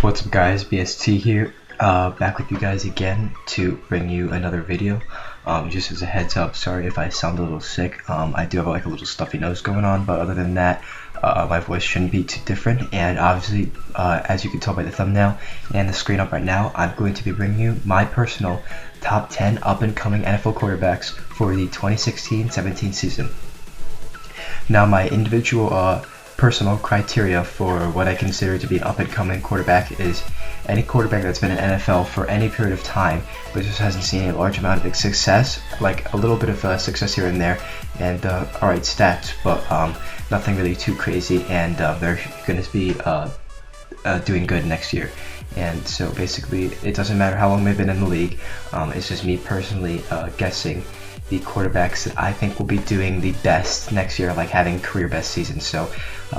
What's up guys, BST here, back with you guys again to bring you another video. Just as a heads up, sorry if I sound a little sick. I do have like a little stuffy nose going on, but other than that, my voice shouldn't be too different. And obviously, as you can tell by the thumbnail and the screen up right now, I'm going to be bringing you my personal top 10 up-and-coming NFL quarterbacks for the 2016-17 season. Now, my individual personal criteria for what I consider to be an up-and-coming quarterback is any quarterback that's been in NFL for any period of time but just hasn't seen a large amount of success, like a little bit of success here and there, and alright stats, but nothing really too crazy, and they're going to be doing good next year. And so basically it doesn't matter how long they've been in the league, it's just me personally guessing the quarterbacks that I think will be doing the best next year, like having career best seasons. So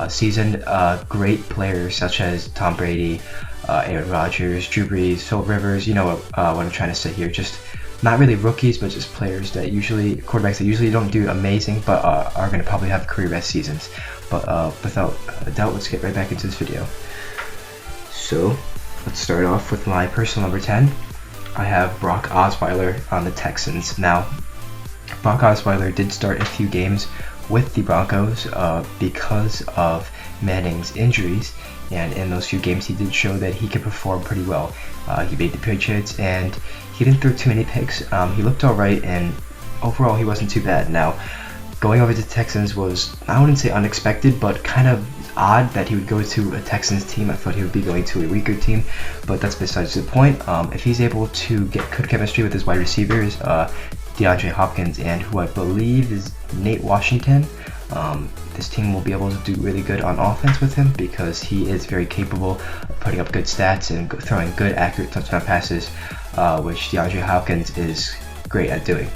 seasoned great players such as Tom Brady, Aaron Rodgers, Drew Brees, Phil Rivers, you know what I'm trying to say here, just not really rookies, but just players that quarterbacks that usually don't do amazing, but are going to probably have career best seasons. But without a doubt, let's get right back into this video. So let's start off with my personal number 10. I have Brock Osweiler on the Texans. Now, Brock Osweiler did start a few games with the Broncos because of Manning's injuries, and in those few games he did show that he could perform pretty well. He beat the Patriots and he didn't throw too many picks. He looked alright, and overall he wasn't too bad. Now, going over to the Texans was, I wouldn't say unexpected, but kind of odd that he would go to a Texans team. I thought he would be going to a weaker team, but that's besides the point. If he's able to get good chemistry with his wide receivers, DeAndre Hopkins and who I believe is Nate Washington, this team will be able to do really good on offense with him because he is very capable of putting up good stats and throwing good accurate touchdown passes, which DeAndre Hopkins is great at doing.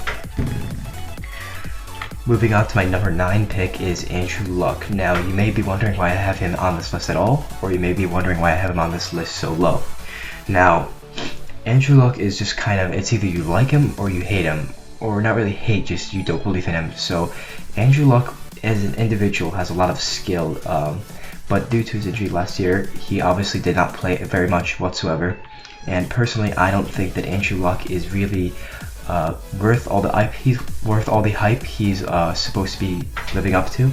Moving on to my number 9 pick is Andrew Luck. Now, you may be wondering why I have him on this list at all, or you may be wondering why I have him on this list so low. Now, Andrew Luck is just kind of, it's either you like him or you hate him, or not really hate, just you don't believe in him. So Andrew Luck as an individual has a lot of skill, but due to his injury last year, he obviously did not play very much whatsoever. And personally, I don't think that Andrew Luck is really worth all the hype he's supposed to be living up to.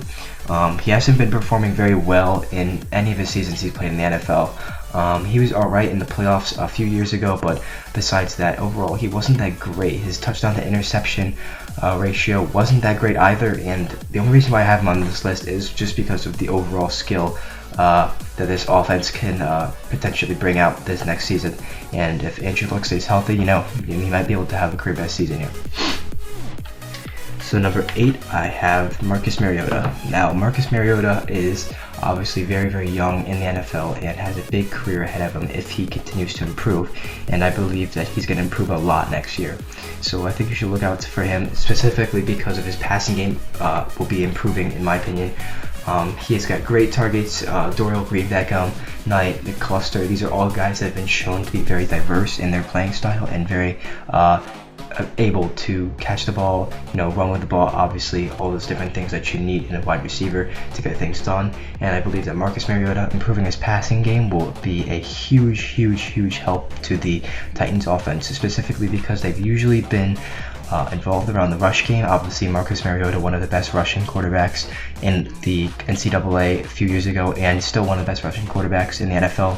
He hasn't been performing very well in any of his seasons he's played in the NFL. He was alright in the playoffs a few years ago, but besides that, overall he wasn't that great. His touchdown to interception ratio wasn't that great either, and the only reason why I have him on this list is just because of the overall skill that this offense can potentially bring out this next season. And if Andrew Luck stays healthy, you know, he might be able to have a career best season here. So number 8, I have Marcus Mariota. Now, Marcus Mariota is obviously very, very young in the NFL and has a big career ahead of him if he continues to improve, and I believe that he's going to improve a lot next year. So I think you should look out for him, specifically because of his passing game will be improving, in my opinion. He has got great targets, Dorial Green, Beckham, Knight, the Cluster. These are all guys that have been shown to be very diverse in their playing style and very able to catch the ball, you know, run with the ball, obviously all those different things that you need in a wide receiver to get things done. And I believe that Marcus Mariota improving his passing game will be a huge help to the Titans offense, specifically because they've usually been involved around the rush game. Obviously, Marcus Mariota, one of the best rushing quarterbacks in the NCAA a few years ago, and still one of the best rushing quarterbacks in the NFL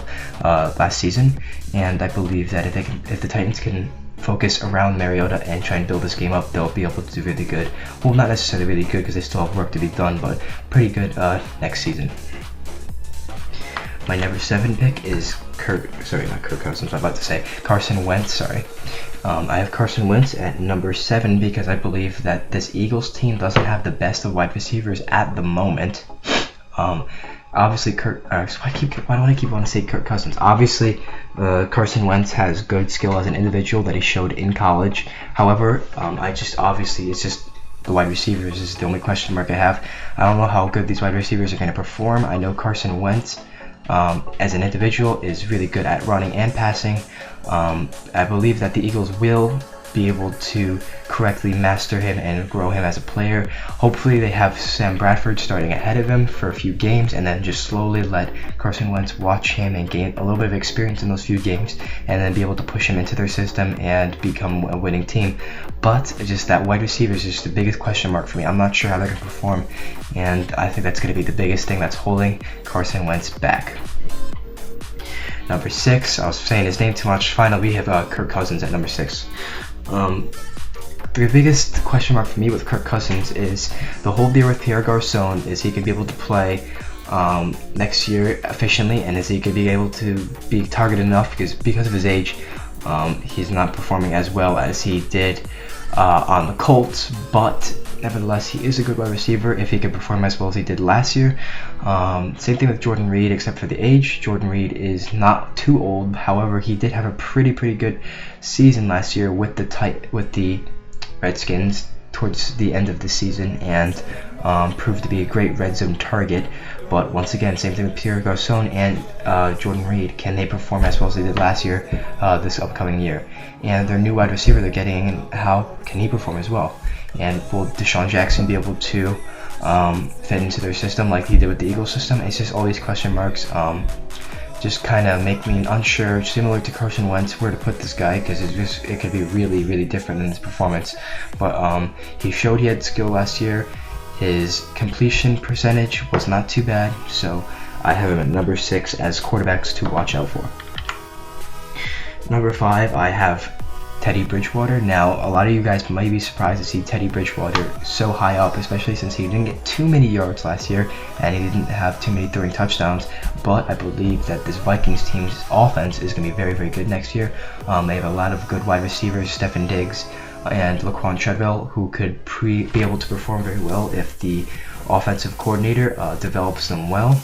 last season. And I believe that if the Titans can focus around Mariota and try and build this game up, they'll be able to do really good. Well, not necessarily really good because they still have work to be done, but pretty good next season. My number 7 pick is Carson Wentz, sorry. I have Carson Wentz at number 7 because I believe that this Eagles team doesn't have the best of wide receivers at the moment. Obviously, why don't I keep wanting to say Kirk Cousins? Obviously, Carson Wentz has good skill as an individual that he showed in college. However, it's just the wide receivers is the only question mark I have. I don't know how good these wide receivers are going to perform. I know Carson Wentz as an individual is really good at running and passing. I believe that the Eagles will be able to correctly master him and grow him as a player. Hopefully they have Sam Bradford starting ahead of him for a few games, and then just slowly let Carson Wentz watch him and gain a little bit of experience in those few games, and then be able to push him into their system and become a winning team. But just that wide receiver is just the biggest question mark for me. I'm not sure how they're going to perform, and I think that's going to be the biggest thing that's holding Carson Wentz back. Number 6, I was saying his name too much. Finally, we have Kirk Cousins at number 6. The biggest question mark for me with Kirk Cousins is the whole deal with Pierre Garcon. Is he going to be able to play next year efficiently, and is he going to be able to be targeted enough? Because of his age, he's not performing as well as he did on the Colts, but nevertheless, he is a good wide receiver if he can perform as well as he did last year. Same thing with Jordan Reed, except for the age. Jordan Reed is not too old. However, he did have a pretty good season last year with the Redskins towards the end of the season, and proved to be a great red zone target. But once again, same thing with Pierre Garcon and Jordan Reed. Can they perform as well as they did last year, this upcoming year? And their new wide receiver they're getting, how can he perform as well? And will Deshaun Jackson be able to fit into their system like he did with the Eagles system? It's just all these question marks. Just kind of make me unsure, similar to Carson Wentz, where to put this guy, because it could be really different in his performance. But he showed he had skill last year. His completion percentage was not too bad, so I have him at number 6 as quarterbacks to watch out for. Number 5, I have Teddy Bridgewater. Now, a lot of you guys might be surprised to see Teddy Bridgewater so high up, especially since he didn't get too many yards last year and he didn't have too many throwing touchdowns. But I believe that this Vikings team's offense is going to be very good next year. They have a lot of good wide receivers, Stefon Diggs and Laquan Treadwell, who could be able to perform very well if the offensive coordinator develops them well.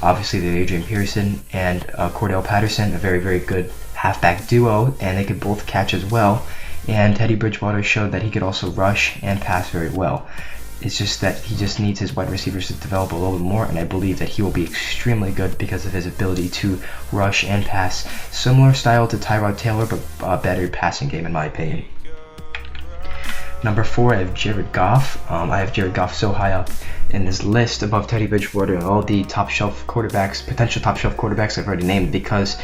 Obviously, the Adrian Peterson and Cordell Patterson, a very good halfback duo, and they could both catch as well. And Teddy Bridgewater showed that he could also rush and pass very well. It's just that he just needs his wide receivers to develop a little bit more, and I believe that he will be extremely good because of his ability to rush and pass. Similar style to Tyrod Taylor, but a better passing game in my opinion. Number 4, I have Jared Goff. I have Jared Goff so high up in this list above Teddy Bridgewater and all the potential top shelf quarterbacks I've already named, because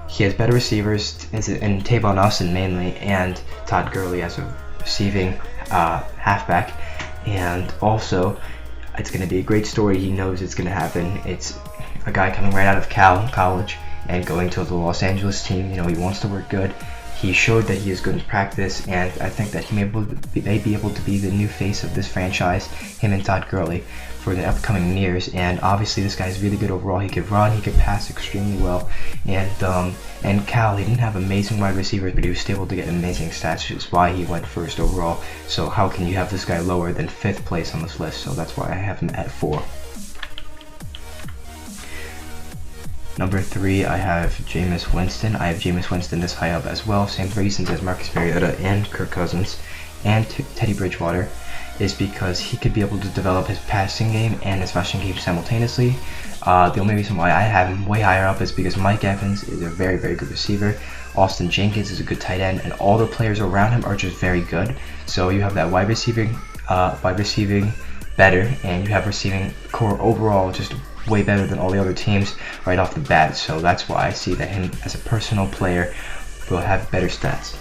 he has better receivers in Tavon Austin mainly, and Todd Gurley as a receiving halfback. And also, it's going to be a great story. He knows it's going to happen. It's a guy coming right out of college and going to the Los Angeles team. You know, he wants to work good. He showed that he is good in practice, and I think that he may be able to be the new face of this franchise, him and Todd Gurley, for the upcoming years. And obviously this guy is really good overall. He could run, he could pass extremely well, and Cal, he didn't have amazing wide receivers, but he was able to get amazing stats, which is why he went first overall. So how can you have this guy lower than 5th place on this list? So that's why I have him at 4. Number 3, I have Jameis Winston. I have Jameis Winston this high up as well. Same reasons as Marcus Mariota and Kirk Cousins and Teddy Bridgewater, is because he could be able to develop his passing game and his rushing game simultaneously. The only reason why I have him way higher up is because Mike Evans is a very good receiver. Austin Jenkins is a good tight end, and all the players around him are just very good. So you have that wide receiving better, and you have receiving core overall just way better than all the other teams right off the bat. So that's why I see that him as a personal player will have better stats.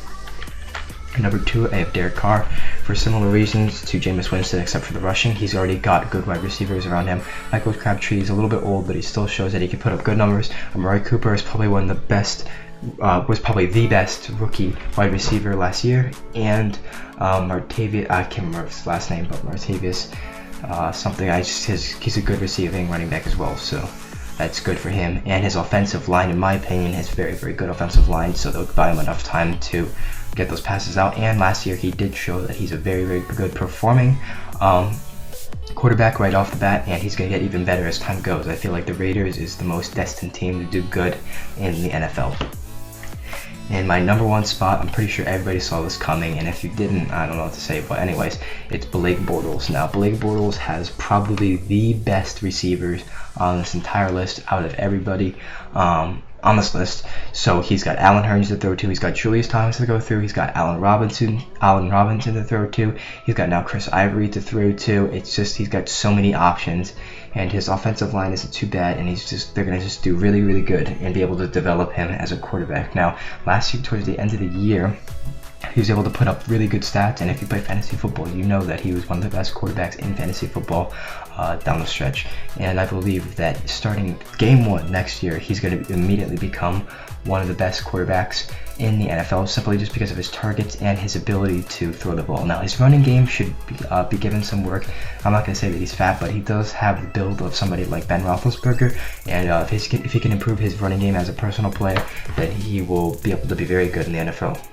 Number 2, I have Derek Carr. For similar reasons to Jameis Winston, except for the rushing, he's already got good wide receivers around him. Michael Crabtree is a little bit old, but he still shows that he can put up good numbers. Amari Cooper is probably was probably the best rookie wide receiver last year. And Martavius, I can't remember his last name, but Martavius he's a good receiving running back as well, so that's good for him. And his offensive line, in my opinion, is very good offensive line, so they'll buy him enough time to get those passes out. And last year he did show that he's a very good performing quarterback right off the bat, and he's going to get even better as time goes. I feel like the Raiders is the most destined team to do good in the NFL. In my number 1 spot, I'm pretty sure everybody saw this coming, and if you didn't, I don't know what to say, but anyways, it's Blake Bortles. Now, Blake Bortles has probably the best receivers on this entire list out of everybody. on this list. So he's got Allen Hurns to throw to, he's got Julius Thomas to go through, he's got Allen Robinson to throw to, he's got now Chris Ivory to throw to. It's just, he's got so many options, and his offensive line isn't too bad, and they're gonna just do really, really good and be able to develop him as a quarterback. Now, last year towards the end of the year, he was able to put up really good stats, and if you play fantasy football, you know that he was one of the best quarterbacks in fantasy football down the stretch. And I believe that starting game 1 next year, he's going to immediately become one of the best quarterbacks in the NFL, simply just because of his targets and his ability to throw the ball. Now, his running game should be given some work. I'm not going to say that he's fat, but he does have the build of somebody like Ben Roethlisberger, and if he can improve his running game as a personal player, then he will be able to be very good in the NFL.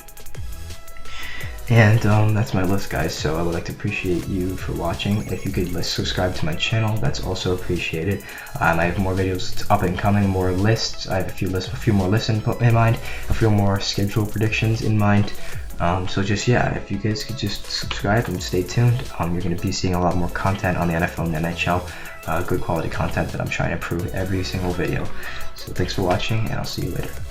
And that's my list, guys, so I would like to appreciate you for watching. If you could subscribe to my channel, that's also appreciated. I have more videos up and coming, more lists. I have a few more lists in mind, a few more schedule predictions in mind. So just, yeah, if you guys could just subscribe and stay tuned, you're going to be seeing a lot more content on the NFL and the NHL, good quality content that I'm trying to improve every single video. So thanks for watching, and I'll see you later.